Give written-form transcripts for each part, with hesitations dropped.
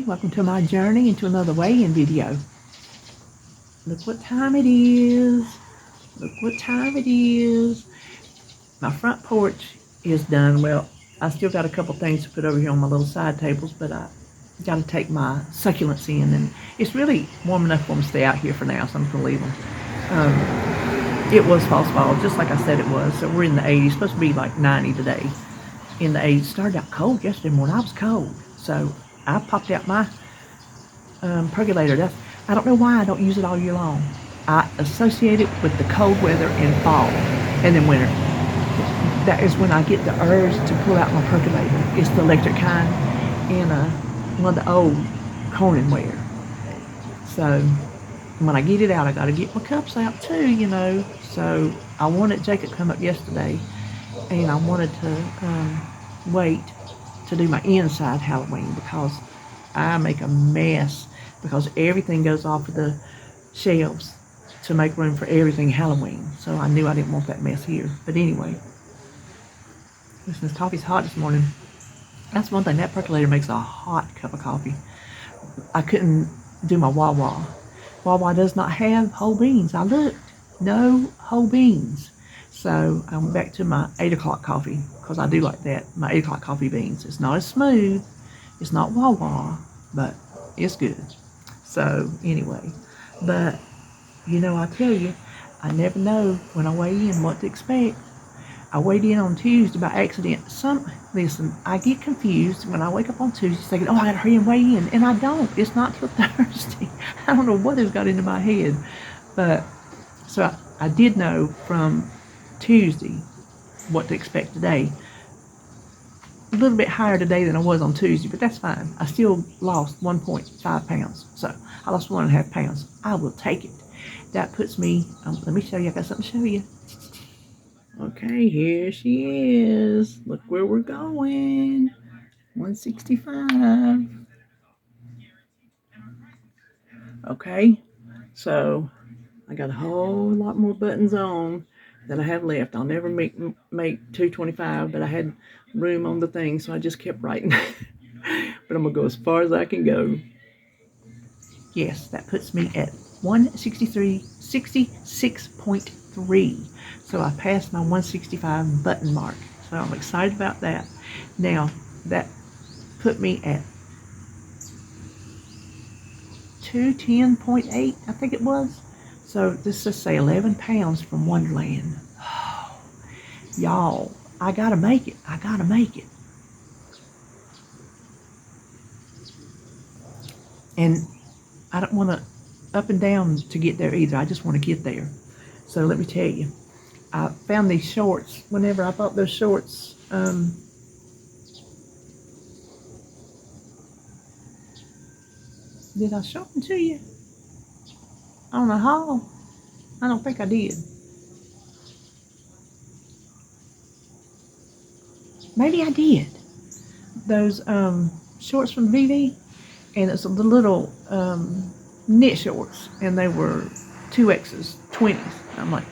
welcome to my journey into another weigh-in video. Look what time it is. Look what time it is. My front porch is done. Well, I still got a couple things to put over here on my little side tables, but I got to take my succulents in, and it's really warm enough for them to stay out here for now, so I'm just going to leave them. It was false fall, just like I said it was, so we're in the 80s. It's supposed to be like 90 today. In the 80s. It started out cold yesterday morning. I was cold, so I popped out my percolator. I don't know why I don't use it all year long. I associate it with the cold weather in fall and then winter. That is when I get the urge to pull out my percolator. It's the electric kind in one of the old Corningware. So when I get it out, I got to get my cups out too, you know. So I wanted Jacob to come up yesterday, and I wanted to wait to do my inside Halloween because I make a mess because everything goes off of the shelves to make room for everything Halloween. So I knew I didn't want that mess here. But anyway, listen, this coffee's hot this morning. That's one thing, that percolator makes a hot cup of coffee. I couldn't do my Wawa. Wawa does not have whole beans. I looked, no whole beans. So I went back to my 8 o'clock coffee because I do like that, my 8 o'clock coffee beans. It's not as smooth, it's not Wawa, but it's good. So anyway, but you know, I tell you, I never know when I weigh in what to expect. I weighed in on Tuesday by accident. Listen, I get confused when I wake up on Tuesday thinking, oh, I gotta hurry and weigh in, and I don't. It's not till Thursday. I don't know what has got into my head, but so I did know from Tuesday what to expect today. A little bit higher today than I was on Tuesday, but that's fine. I still lost 1.5 pounds, so I lost 1.5 pounds. I will take it. That puts me, let me show you, I got something to show you. Okay, here she is. Look where we're going. 165. Okay, so I got a whole lot more buttons on that I have left. I'll never make 225, but I had room on the thing, so I just kept writing. But I'm gonna go as far as I can go. Yes, that puts me at 163.66.3. So I passed my 165 button mark. So I'm excited about that. Now, that put me at 210.8, I think it was. So this just say 11 pounds from Wonderland. Oh, y'all, I gotta make it. I gotta make it. And I don't want to up and down to get there either. I just want to get there. So let me tell you, I found these shorts. Whenever I bought those shorts, did I show them to you on the haul? I don't think I did. Maybe I did. Those shorts from VV, and it's the little knit shorts, and they were 2X's, 20s. I'm like,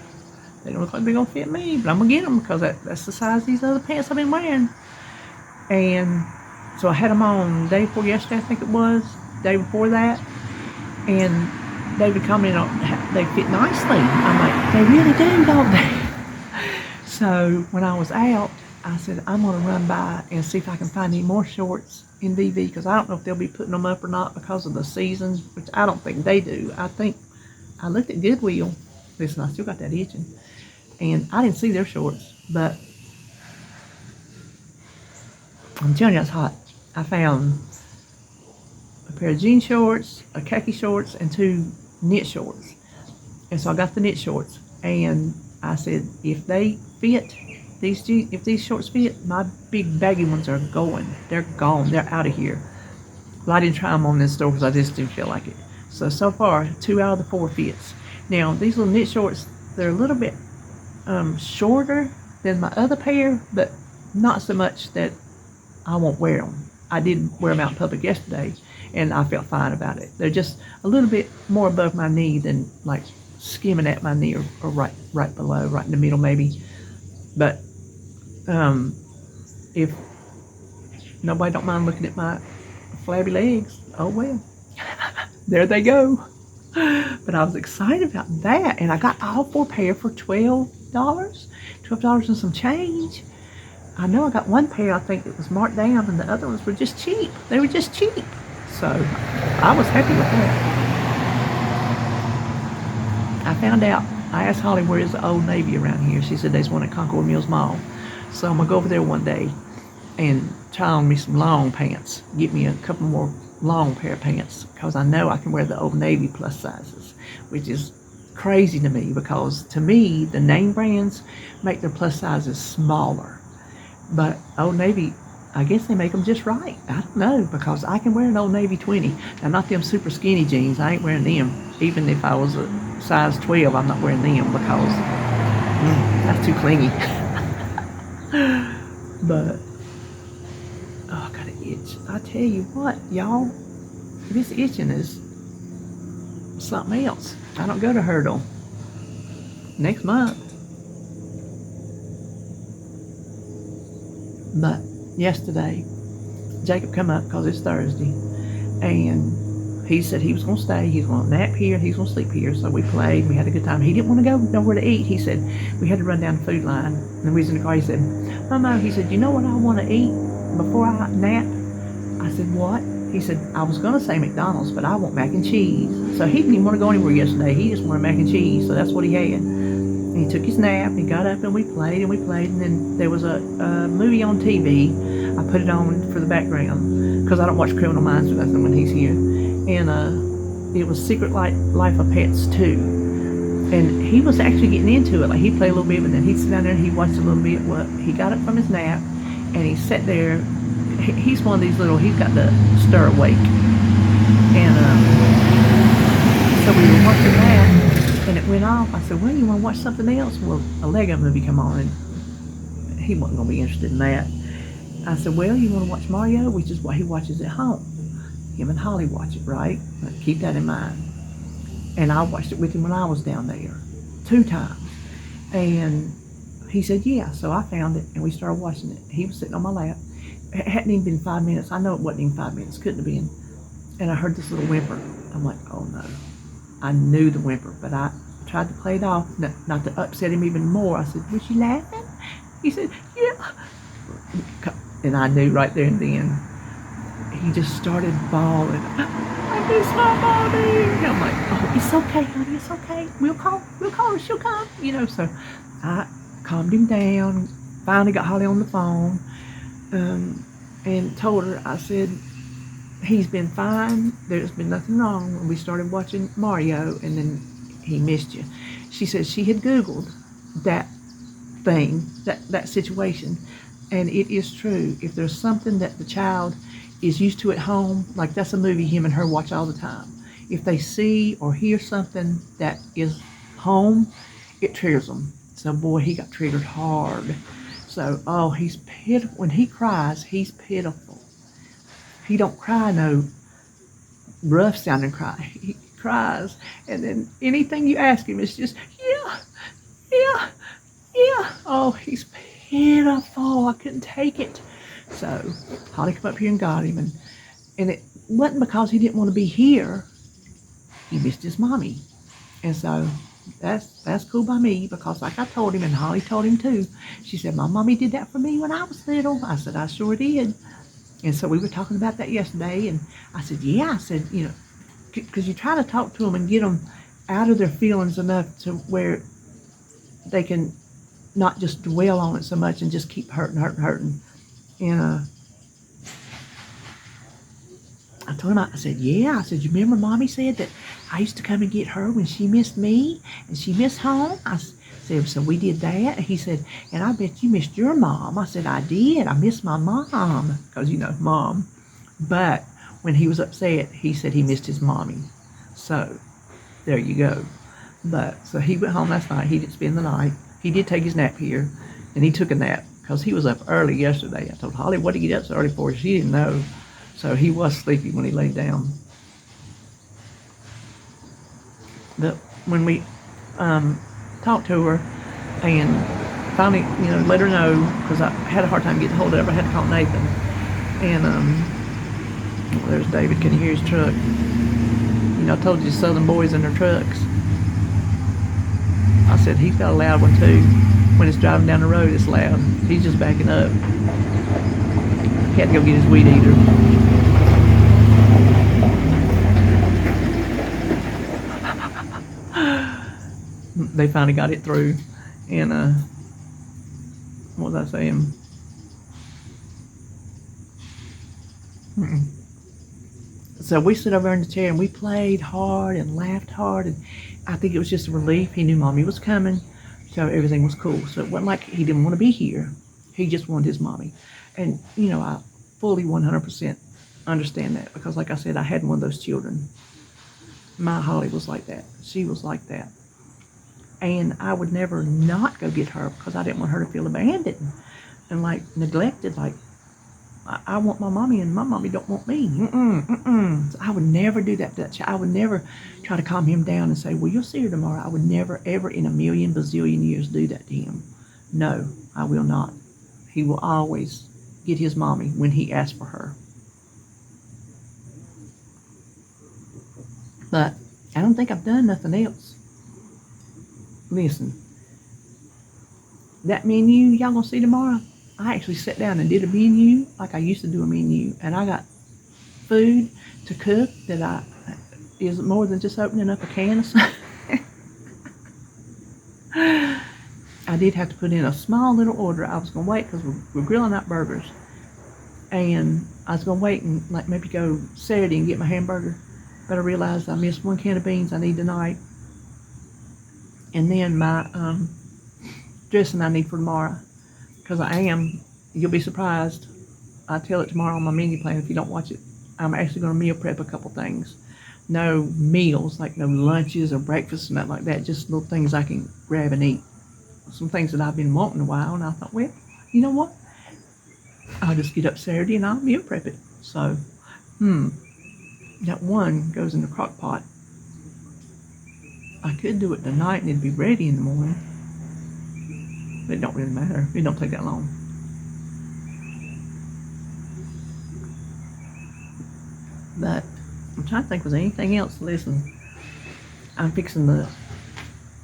they don't look like they're gonna fit me, but I'm gonna get them because that's the size of these other pants I've been wearing. And so I had them on day before yesterday, I think it was, day before that, and David commented on they fit nicely. I'm like, they really do, don't they? So when I was out, I said, I'm gonna run by and see if I can find any more shorts in VV, because I don't know if they'll be putting them up or not because of the season, which I don't think they do. I think I looked at Goodwill. Listen, I still got that itching, and I didn't see their shorts, but I'm telling you, it's hot. I found a pair of jean shorts, a khaki shorts, and 2 knit shorts. And so I got the knit shorts, and I said, if they fit, if these shorts fit, my big baggy ones are going. They're gone. They're out of here. Well, I didn't try them on this store because I just didn't feel like it. So far, 2 out of the 4 fits. Now, these little knit shorts, they're a little bit shorter than my other pair, but not so much that I won't wear them. I did wear them out in public yesterday, and I felt fine about it. They're just a little bit more above my knee than like skimming at my knee, or right below, right in the middle maybe. But if nobody don't mind looking at my flabby legs, oh well, there they go. But I was excited about that, and I got all 4 pair for $12 and some change. I know I got one pair, I think it was marked down, and the other ones were just cheap. They were just cheap. So I was happy with that. I found out, I asked Holly where is the Old Navy around here. She said there's one at Concord Mills Mall. So I'm going to go over there one day and try on me some long pants. Get me a couple more long pair of pants, because I know I can wear the Old Navy plus sizes, which is crazy to me, because to me the name brands make their plus sizes smaller, but Old Navy, I guess they make them just right. I don't know, because I can wear an Old Navy 20. Now, not them super skinny jeans. I ain't wearing them. Even if I was a size 12, I'm not wearing them, because that's too clingy. But oh, I got an itch. I tell you what, y'all, this itching is something else. I don't go to Hurdle next month. But yesterday, Jacob come up, because it's Thursday, and he said he was going to stay. He's going to nap here, and he's going to sleep here. So we played. We had a good time. He didn't want to go nowhere to eat. He said we had to run down the food line. And we was in the car. He said, Mama, he said, you know what I want to eat before I nap? I said, what? He said, I was going to say McDonald's, but I want mac and cheese. So he didn't even want to go anywhere yesterday. He just wanted mac and cheese. So that's what he had. And he took his nap, and he got up, and we played, and then there was a movie on TV. I put it on for the background, because I don't watch Criminal Minds or nothing when he's here. And it was Secret Life of Pets 2. And he was actually getting into it. Like, he'd play a little bit, but then he'd sit down there and he watched a little bit. Well, he got up from his nap, and he sat there. He's one of these little, he's got the stir awake. And so we were watching that, and it went off. I said, well, you want to watch something else? Well, a Lego movie come on, and he wasn't going to be interested in that. I said, well, you want to watch Mario, which is what he watches at home. Him and Holly watch it, right? Keep that in mind. And I watched it with him when I was down there 2 times. And he said, yeah. So I found it, and we started watching it. He was sitting on my lap. It hadn't even been 5 minutes. I know it wasn't even 5 minutes. Couldn't have been. And I heard this little whimper. I'm like, oh, no. I knew the whimper, but I tried to play it off, not to upset him even more. I said, was you laughing? He said, yeah. And I knew right there and then. He just started bawling. I miss my mommy. And I'm like, oh, it's okay, honey, it's okay. We'll call her, she'll come. So I calmed him down, finally got Holly on the phone, and told her, I said, he's been fine, there's been nothing wrong. And we started watching Mario, and then he missed you. She said she had Googled that thing, that situation, and it is true. If there's something that the child is used to at home, like that's a movie him and her watch all the time. If they see or hear something that is home, it triggers them. So boy, he got triggered hard. So, oh, he's pitiful. When he cries, he's pitiful. He don't cry no rough sounding cry. He cries, and then anything you ask him, it's just, yeah. Oh, he's pitiful. I couldn't take it. So Holly come up here and got him, and it wasn't because he didn't want to be here. He missed his mommy. And so that's cool by me, because like I told him, and Holly told him too, she said, my mommy did that for me when I was little. I said, I sure did. And so we were talking about that yesterday, and I said, yeah, I said, because you try to talk to them and get them out of their feelings enough to where they can not just dwell on it so much and just keep hurting. And I told him, I said, yeah. I said, you remember Mommy said that I used to come and get her when she missed me and she missed home? I said, so we did that? He said, and I bet you missed your mom. I said, I did. I missed my mom. Because, Mom. But when he was upset, he said he missed his mommy. So there you go. But so he went home last night. He didn't spend the night. He did take his nap here, and he took a nap because he was up early yesterday. I told Holly, what did you get up so early for? She didn't know. So he was sleepy when he laid down. But when we talked to her and finally, let her know, because I had a hard time getting hold of her. I had to call Nathan. And Well, there's David. Can you hear his truck? You know, I told you Southern boys in their trucks. I said he's got a loud one too. When it's driving down the road, it's loud. He's just backing up. He had to go get his weed eater. They finally got it through. And what was I saying? So we stood over there in the chair and we played hard and laughed hard, and I think it was just a relief. He knew mommy was coming, so everything was cool. So it wasn't like he didn't want to be here. He just wanted his mommy. And you know, I fully 100% understand that, because like I said, I had one of those children. My Holly was like that. She was like that. And I would never not go get her, because I didn't want her to feel abandoned and like neglected. Like, I want my mommy and my mommy don't want me. So I would never do that to that child. I would never try to calm him down and say, well, you'll see her tomorrow. I would never, ever in a million bazillion years do that to him. No, I will not. He will always get his mommy when he asks for her. But I don't think I've done nothing else. Listen, that menu y'all gonna see tomorrow, I actually sat down and did a menu like I used to do a menu, and I got food to cook that is more than just opening up a can of something. I did have to put in a small little order. I was gonna wait because we're grilling out burgers, and I was gonna wait and like maybe go Saturday and get my hamburger, but I realized I missed one can of beans I need tonight, and then my dressing I need for tomorrow. Because you'll be surprised. I tell it tomorrow on my menu plan if you don't watch it. I'm actually going to meal prep a couple things. No meals, like no lunches or breakfasts and nothing like that. Just little things I can grab and eat. Some things that I've been wanting a while, and I thought, well, you know what? I'll just get up Saturday and I'll meal prep it. So, that one goes in the crock pot. I could do it tonight and it'd be ready in the morning. It don't really matter. It don't take that long. But I'm trying to think, was there anything else? Listen, I'm fixing to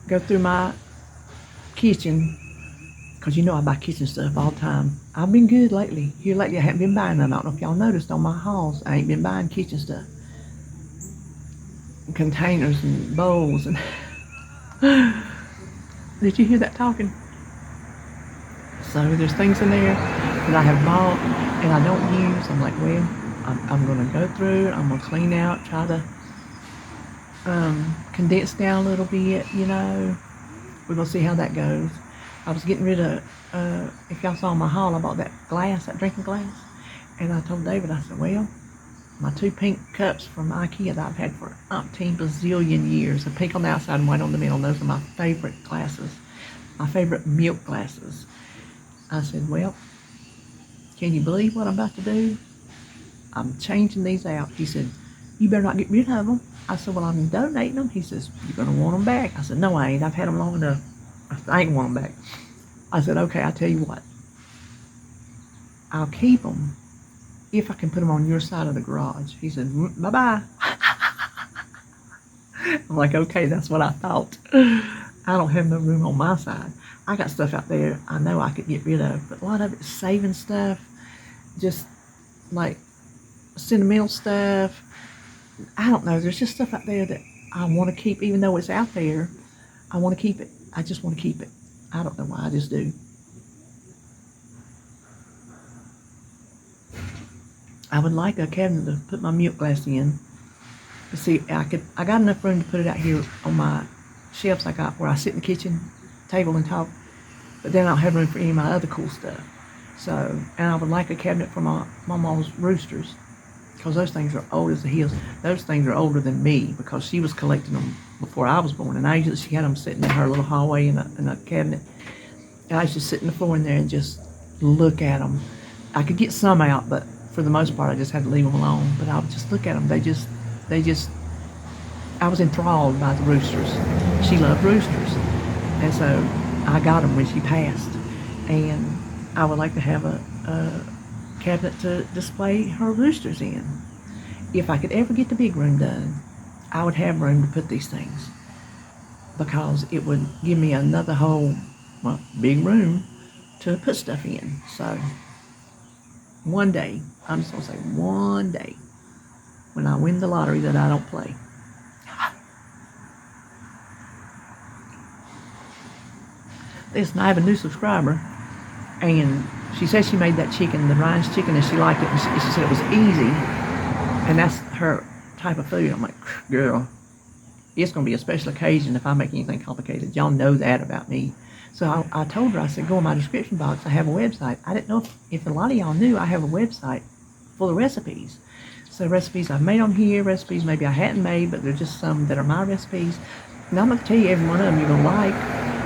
go through my kitchen, because you know I buy kitchen stuff all the time. I've been good lately. Here lately I haven't been buying none. I don't know if y'all noticed on my hauls, I ain't been buying kitchen stuff. Containers and bowls and did you hear that talking? So there's things in there that I have bought and I don't use. I'm like, well, I'm going to go through it. I'm going to clean out, try to condense down a little bit, you know. We're going to see how that goes. I was getting rid of, if y'all saw my haul, I bought that glass, that drinking glass. And I told David, I said, well, my 2 pink cups from IKEA that I've had for umpteen bazillion years, the pink on the outside and white on the middle, those are my favorite glasses, my favorite milk glasses. I said, well, can you believe what I'm about to do? I'm changing these out. He said, you better not get rid of them. I said, well, I'm donating them. He says, you're going to want them back. I said, no, I ain't. I've had them long enough. I ain't want them back. I said, okay, I'll tell you what. I'll keep them if I can put them on your side of the garage. He said, bye-bye. I'm like, okay, that's what I thought. I don't have no room on my side. I got stuff out there I know I could get rid of, but a lot of it's saving stuff, just like sentimental stuff. I don't know. There's just stuff out there that I want to keep, even though it's out there. I want to keep it. I just want to keep it. I don't know why. I just do. I would like a cabinet to put my milk glass in. But see, I got enough room to put it out here on my shelves I got where I sit in the kitchen table and talk. But then I don't have room for any of my other cool stuff. So, and I would like a cabinet for my mama's roosters, because those things are old as the hills. Those things are older than me, because she was collecting them before I was born. And she had them sitting in her little hallway in a cabinet. And I used to sit in the floor in there and just look at them. I could get some out, but for the most part, I just had to leave them alone. But I would just look at them. I was enthralled by the roosters. She loved roosters. And so I got them when she passed. And I would like to have a cabinet to display her roosters in. if I could ever get the big room done, I would have room to put these things because it would give me another whole, well, big room to put stuff in. So one day, I'm just going to say one day, when I win the lottery that I don't play. Listen, I have a new subscriber, and she said she made that chicken, the Ryan's chicken, and she liked it, and she said it was easy, and that's her type of food. I'm like, girl, it's going to be a special occasion if I make anything complicated. Y'all know that about me. So I told her, I said, go in my description box. I have a website. I didn't know if a lot of y'all knew I have a website full of recipes. So recipes I've made on here, recipes maybe I hadn't made, but they're just some that are my recipes. And I'm going to tell you every one of them you're going to like.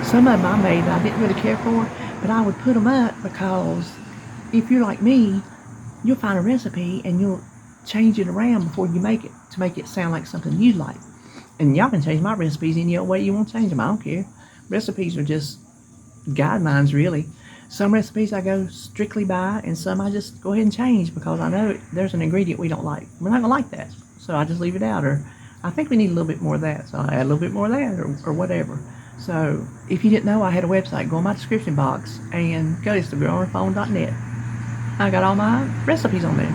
Some of them I made that I didn't really care for, but I would put them up because if you're like me, you'll find a recipe and you'll change it around before you make it to make it sound like something you like. And y'all can change my recipes any way you want to change them. I don't care. Recipes are just guidelines, really. Some recipes I go strictly by, and some I just go ahead and change because I know there's an ingredient we don't like. We're not going to like that, so I just leave it out. Or I think we need a little bit more of that, so I add a little bit more of that or whatever. So if you didn't know I had a website, go in my description box and go to thegirlonthephone.net. I got all my recipes on there.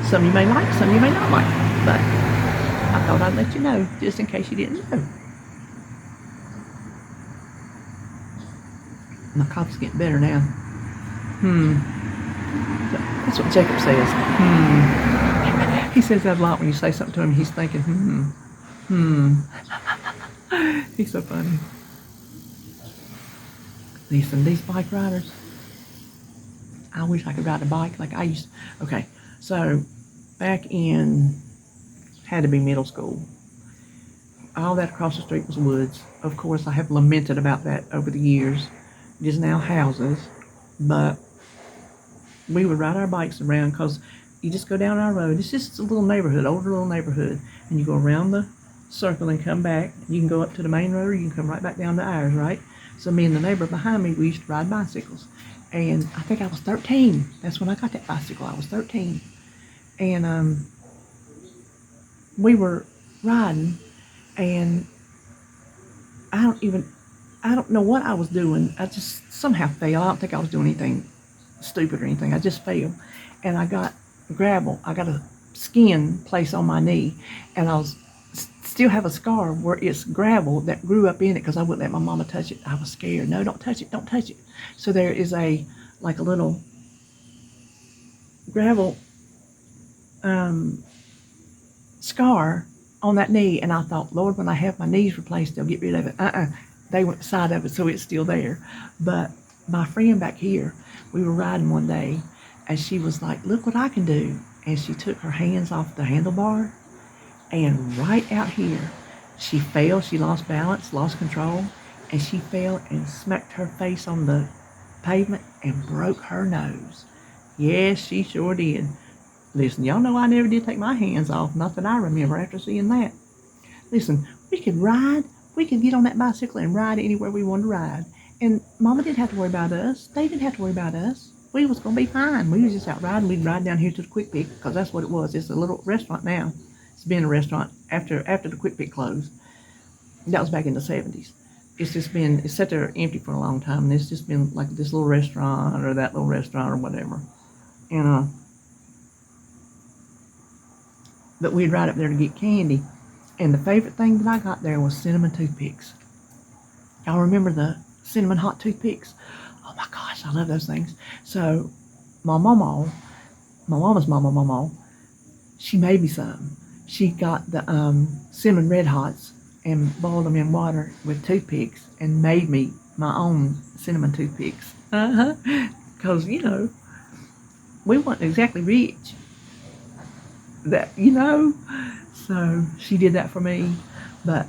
Some you may like, some you may not like, but I thought I'd let you know just in case you didn't know. My coffee's getting better now. That's what Jacob says. He says that a lot when you say something to him. He's thinking, He's so funny. Listen, these bike riders, I wish I could ride a bike like I used to. Okay, so back in, had to be middle school. All that across the street was woods. Of course, I have lamented about that over the years. It is now houses, but we would ride our bikes around because you just go down our road. It's just a little neighborhood, older little neighborhood, and you go around the circle and come back. You can go up to the main road, or you can come right back down to ours, right? So me and the neighbor behind me, we used to ride bicycles. And I think I was 13. That's when I got that bicycle. I was 13. And we were riding, and I don't know what I was doing. I just somehow fell. I don't think I was doing anything stupid or anything. I just fell. And I got gravel. I got a skin place on my knee. And I still have a scar where it's gravel that grew up in it because I wouldn't let my mama touch it. I was scared. No, don't touch it. Don't touch it. So there is a little gravel scar on that knee. And I thought, Lord, when I have my knees replaced, they'll get rid of it. They went beside of it, so it's still there. But my friend back here, we were riding one day, and she was like, look what I can do. And she took her hands off the handlebar, and right out here, she fell. She lost balance, lost control, and she fell and smacked her face on the pavement and broke her nose. Yes, she sure did. Listen, y'all know I never did take my hands off, not that I remember after seeing that. Listen, we could ride. We could get on that bicycle and ride anywhere we wanted to ride. And Mama didn't have to worry about us. They didn't have to worry about us. We was going to be fine. We was just out riding. We'd ride down here to the Quick Pick because that's what it was. It's a little restaurant now. It's been a restaurant after the Quick Pick closed. That was back in the 70s. It's sat there empty for a long time, and it's just been like this little restaurant or that little restaurant or whatever. And but we'd ride up there to get candy. And the favorite thing that I got there was cinnamon toothpicks. Y'all remember the cinnamon hot toothpicks? Oh my gosh, I love those things. So my mama's mama, she made me some. She got the cinnamon red hots and boiled them in water with toothpicks and made me my own cinnamon toothpicks. Because, we weren't exactly rich. So she did that for me. But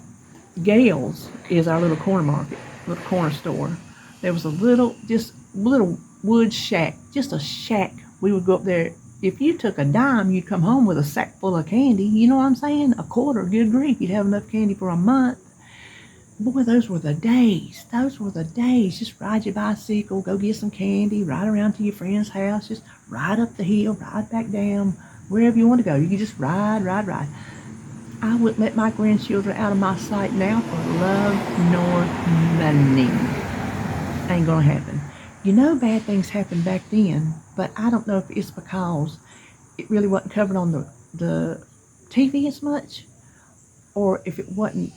Gale's is our little corner market, little corner store. There was a little wood shack, just a shack. We would go up there. If you took a dime, you'd come home with a sack full of candy. You know what I'm saying? A quarter, good grief. You'd have enough candy for a month. Boy, those were the days. Just ride your bicycle, go get some candy, ride around to your friend's house, just ride up the hill, ride back down. wherever you want to go. You can just ride. I wouldn't let my grandchildren out of my sight now for love nor money. Ain't gonna happen. You know, bad things happened back then, but I don't know if it's because it really wasn't covered on the TV as much, or if it wasn't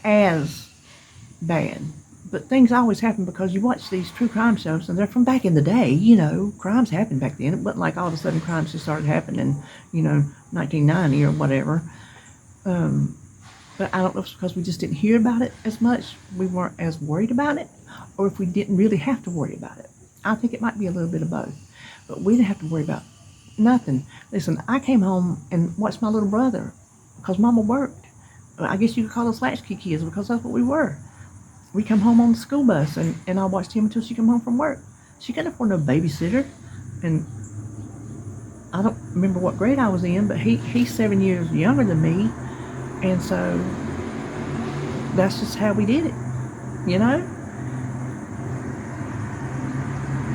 as bad. But things always happen because you watch these true crime shows and they're from back in the day. You know, crimes happened back then. It wasn't like all of a sudden crimes just started happening, 1990 or whatever. But I don't know if it's because we just didn't hear about it as much, we weren't as worried about it, or if we didn't really have to worry about it. I think it might be a little bit of both. But we didn't have to worry about nothing. Listen, I came home and watched my little brother because Mama worked. I guess you could call us latchkey kids because that's what we were. We come home on the school bus, and I watched him until she come home from work. She couldn't afford no babysitter, and I don't remember what grade I was in, but he's 7 years younger than me, and so that's just how we did it, you know?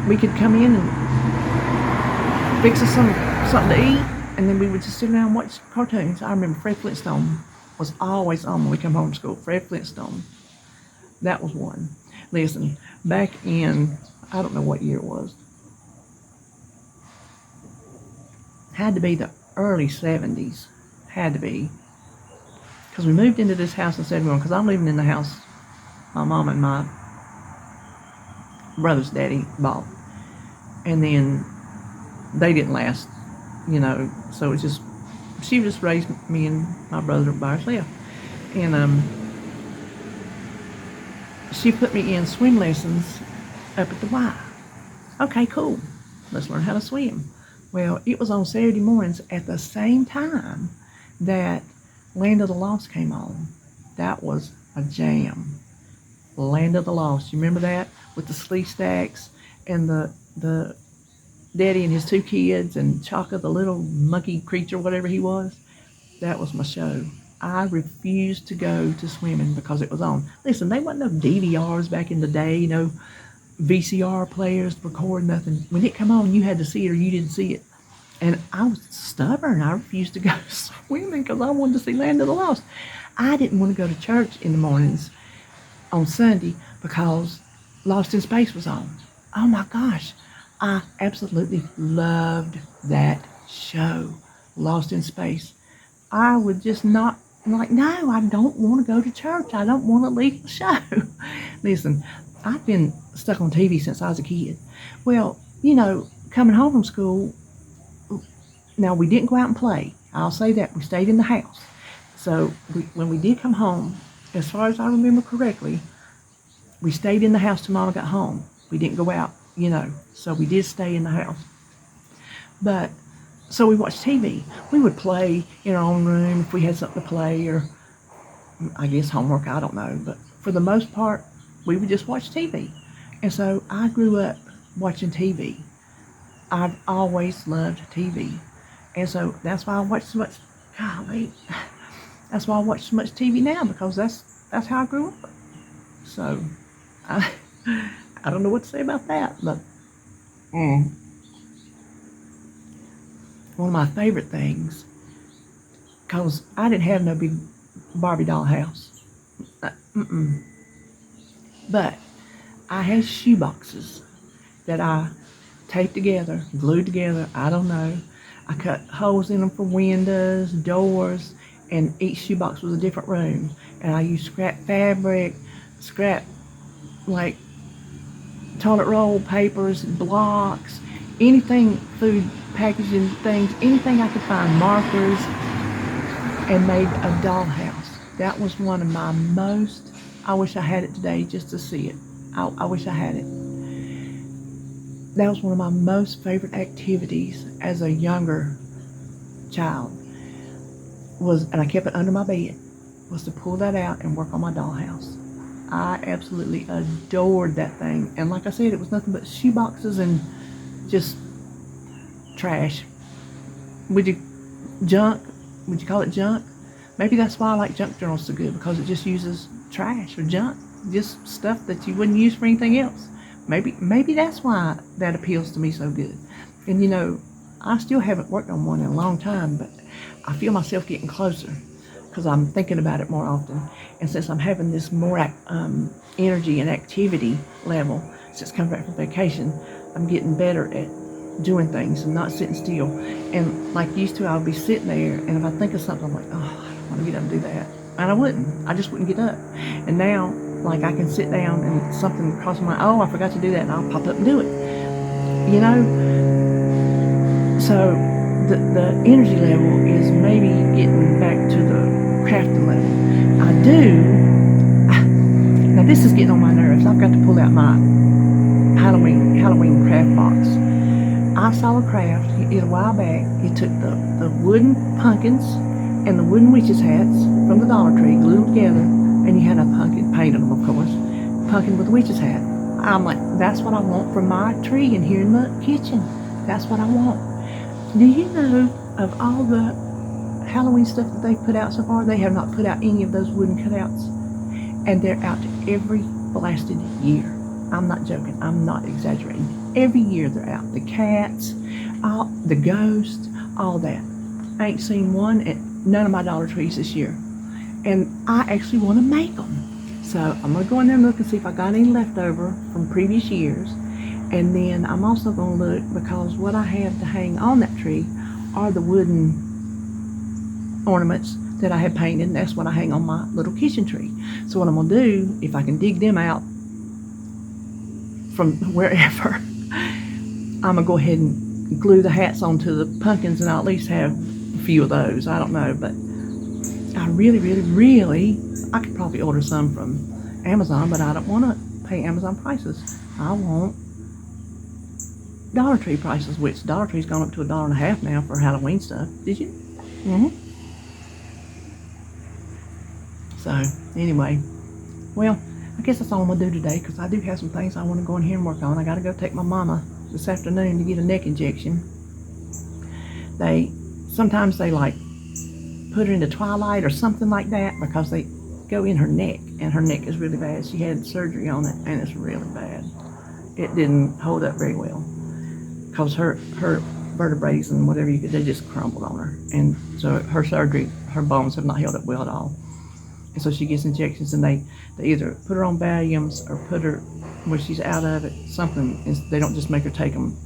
We could come in and fix us something to eat, and then we would just sit around and watch cartoons. I remember Fred Flintstone was always on when we come home from school. Fred Flintstone. That was one. Listen, back in, I don't know what year it was. Had to be the early 70s. Had to be. Because we moved into this house in 71, because I'm living in the house my mom and my brother's daddy bought. And then they didn't last, so it's just, she just raised me and my brother by herself. And she put me in swim lessons up at the Y. Okay, cool. Let's learn how to swim. Well, it was on Saturday mornings at the same time that Land of the Lost came on. That was a jam. Land of the Lost. You remember that? With the Sleestaks and the daddy and his two kids and Chaka, the little monkey creature, whatever he was. That was my show. I refused to go to swimming because it was on. Listen, they wasn't no DVRs back in the day, no VCR players to record nothing. When it come on, you had to see it or you didn't see it. And I was stubborn. I refused to go swimming because I wanted to see Land of the Lost. I didn't want to go to church in the mornings on Sunday because Lost in Space was on. Oh my gosh. I absolutely loved that show, Lost in Space. I would just not, no, I don't want to go to church. I don't want to leave the show. Listen, I've been stuck on TV since I was a kid. Well, coming home from school, now we didn't go out and play. I'll say that. We stayed in the house. So when we did come home, as far as I remember correctly, we stayed in the house till Mama got home. We didn't go out, so we did stay in the house. But, so we watched TV. We would play in our own room if we had something to play, or I guess homework, I don't know. But for the most part, we would just watch TV. And so I grew up watching TV. I've always loved TV. And so that's why I watch so much, that's why I watch so much TV now, because that's how I grew up. So, I don't know what to say about that, but one of my favorite things, because I didn't have no big Barbie doll house, but I had shoe boxes that I taped together, glued together, I don't know. I cut holes in them for windows, doors, and each shoebox was a different room. And I used scrap fabric, scrap, like, toilet roll papers, blocks, anything, food packaging things, anything I could find, markers, and made a dollhouse. That was one of my most, I wish I had it today just to see it. I wish I had it. That was one of my most favorite activities as a younger child, and I kept it under my bed, was to pull that out and work on my dollhouse. I absolutely adored that thing. And like I said, it was nothing but shoe boxes and just trash. Junk? Would you call it junk? Maybe that's why I like junk journals so good, because it just uses trash or junk, just stuff that you wouldn't use for anything else. Maybe that's why that appeals to me so good. And I still haven't worked on one in a long time, but I feel myself getting closer because I'm thinking about it more often. And since I'm having this more energy and activity level since coming back from vacation, I'm getting better at doing things and not sitting still. And like used to, I'll be sitting there, and if I think of something, I'm like, oh, I don't want to get up and do that. And I wouldn't. I just wouldn't get up. And now, like, I can sit down and something crosses my, oh, I forgot to do that, and I'll pop up and do it. You know? So the energy level is maybe getting back to the crafting level. I do. Now this is getting on my nerves. I've got to pull out my Halloween craft box. I saw a craft a while back. It took the wooden pumpkins and the wooden witches' hats from the Dollar Tree, glued them together, and you had a pumpkin, painted them, of course, pumpkin with a witch's hat. I'm like, that's what I want for my tree in here in the kitchen. That's what I want. Do you know of all the Halloween stuff that they've put out so far? They have not put out any of those wooden cutouts, and they're out every blasted year. I'm not joking. I'm not exaggerating. Every year they're out. The cats, all the ghosts, all that. I ain't seen one at none of my Dollar Trees this year, and I actually want to make them. So I'm gonna go in there and look and see if I got any left over from previous years. And then I'm also going to look, because what I have to hang on that tree are the wooden ornaments that I have painted, and that's what I hang on my little kitchen tree. So what I'm going to do, if I can dig them out from wherever, I'm going to go ahead and glue the hats onto the pumpkins, and I'll at least have a few of those. I don't know, but I really, I could probably order some from Amazon, but I don't want to pay Amazon prices. I want Dollar Tree prices, which Dollar Tree's gone up to $1.50 now for Halloween stuff. Did you? So, anyway, well, I guess that's all I'm going to do today, because I do have some things I want to go in here and work on. I got to go take my mama this afternoon to get a neck injection. Sometimes they like put her into twilight or something like that, because they go in her neck, and her neck is really bad. She had surgery on it, and it's really bad. It didn't hold up very well, because her vertebrae and whatever they just crumbled on her, and so her surgery, her bones have not held up well at all. And so she gets injections, and they either put her on Valiums or put her when she's out of it, something. They don't just make her take them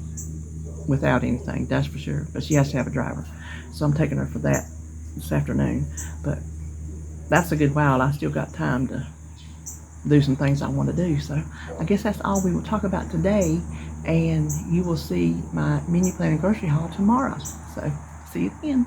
without anything, that's for sure, but she has to have a driver. So I'm taking her for that this afternoon. But that's a good while. I still got time to do some things I want to do. So I guess that's all we will talk about today, and you will see my menu planning grocery haul tomorrow. So see you then.